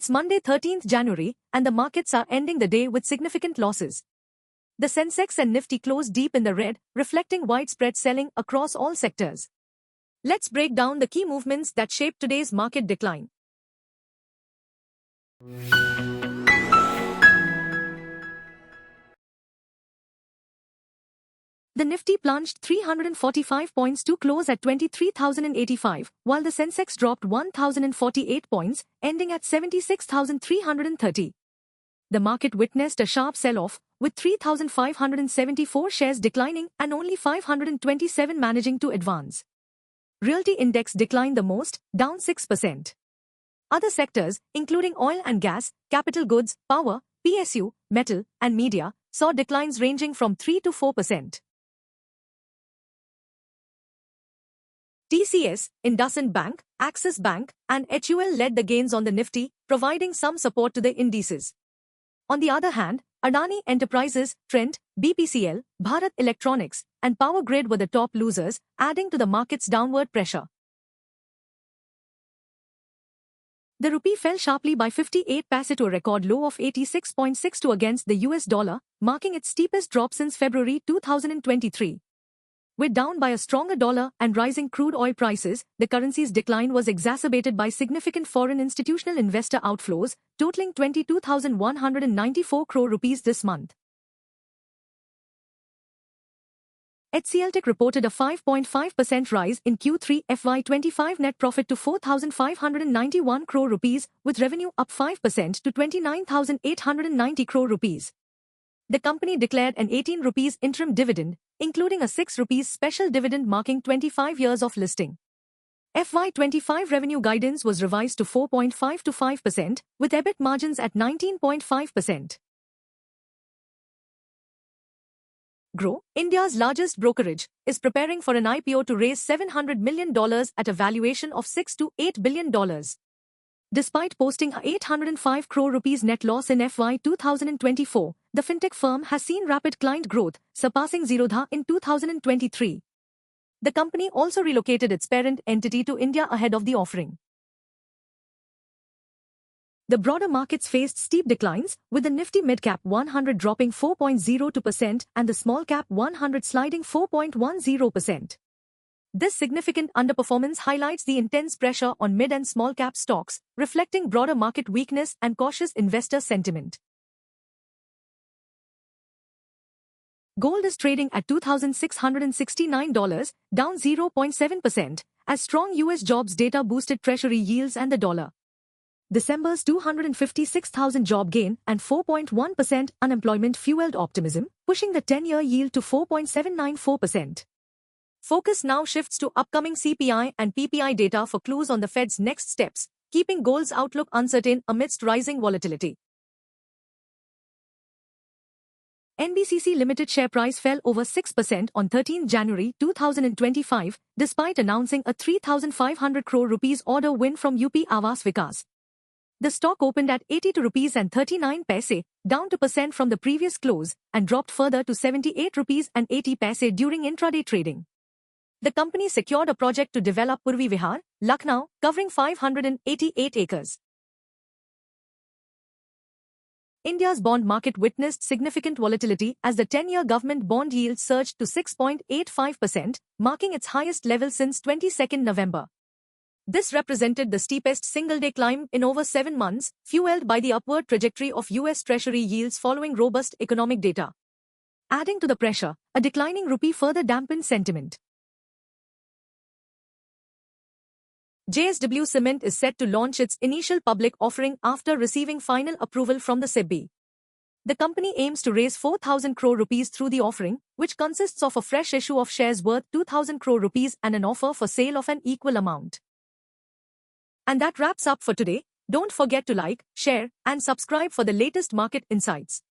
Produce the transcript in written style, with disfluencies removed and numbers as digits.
It's Monday 13th January, and the markets are ending the day with significant losses. The Sensex and Nifty closed deep in the red, reflecting widespread selling across all sectors. Let's break down the key movements that shaped today's market decline. The Nifty plunged 345 points to close at 23,085, while the Sensex dropped 1,048 points, ending at 76,330. The market witnessed a sharp sell-off, with 3,574 shares declining and only 527 managing to advance. Realty Index declined the most, down 6%. Other sectors, including oil and gas, capital goods, power, PSU, metal, and media, saw declines ranging from 3 to 4%. TCS, IndusInd Bank, Axis Bank, and HUL led the gains on the Nifty, providing some support to the indices. On the other hand, Adani Enterprises, Trent, BPCL, Bharat Electronics, and Power Grid were the top losers, adding to the market's downward pressure. The rupee fell sharply by 58 paise to a record low of 86.62 against the US dollar, marking its steepest drop since February 2023. With down by a stronger dollar and rising crude oil prices, the currency's decline was exacerbated by significant foreign institutional investor outflows, totaling 22,194 crore rupees this month. HCLTech reported a 5.5% rise in Q3 FY25 net profit to 4,591 crore rupees, with revenue up 5% to 29,890 crore rupees. The company declared an 18 rupees interim dividend, including a 6 rupees special dividend marking 25 years of listing. FY25 revenue guidance was revised to 4.5 to 5%, with EBIT margins at 19.5%. Groww, India's largest brokerage, is preparing for an IPO to raise $700 million at a valuation of $6 to $8 billion. Despite posting a 805 crore rupees net loss in FY 2024, the fintech firm has seen rapid client growth, surpassing Zerodha in 2023. The company also relocated its parent entity to India ahead of the offering. The broader markets faced steep declines, with the Nifty Midcap 100 dropping 4.02% and the Small Cap 100 sliding 4.10%. This significant underperformance highlights the intense pressure on mid and small cap stocks, reflecting broader market weakness and cautious investor sentiment. Gold is trading at $2,669, down 0.7%, as strong U.S. jobs data boosted Treasury yields and the dollar. December's 256,000 job gain and 4.1% unemployment fueled optimism, pushing the 10-year yield to 4.794%. Focus now shifts to upcoming CPI and PPI data for clues on the Fed's next steps, keeping gold's outlook uncertain amidst rising volatility. NBCC Limited share price fell over 6% on 13 January 2025, despite announcing a 3,500 crore rupees order win from UP Awas Vikas. The stock opened at 82 rupees and 39 paise, down 2% from the previous close, and dropped further to 78 rupees and 80 paise during intraday trading. The company secured a project to develop Purvi Vihar, Lucknow, covering 588 acres. India's bond market witnessed significant volatility as the 10-year government bond yield surged to 6.85%, marking its highest level since 22 November. This represented the steepest single-day climb in over 7 months, fueled by the upward trajectory of U.S. Treasury yields following robust economic data. Adding to the pressure, a declining rupee further dampened sentiment. JSW Cement is set to launch its initial public offering after receiving final approval from the SEBI. The company aims to raise 4,000 crore rupees through the offering, which consists of a fresh issue of shares worth 2,000 crore rupees and an offer for sale of an equal amount. And that wraps up for today. Don't forget to like, share, and subscribe for the latest market insights.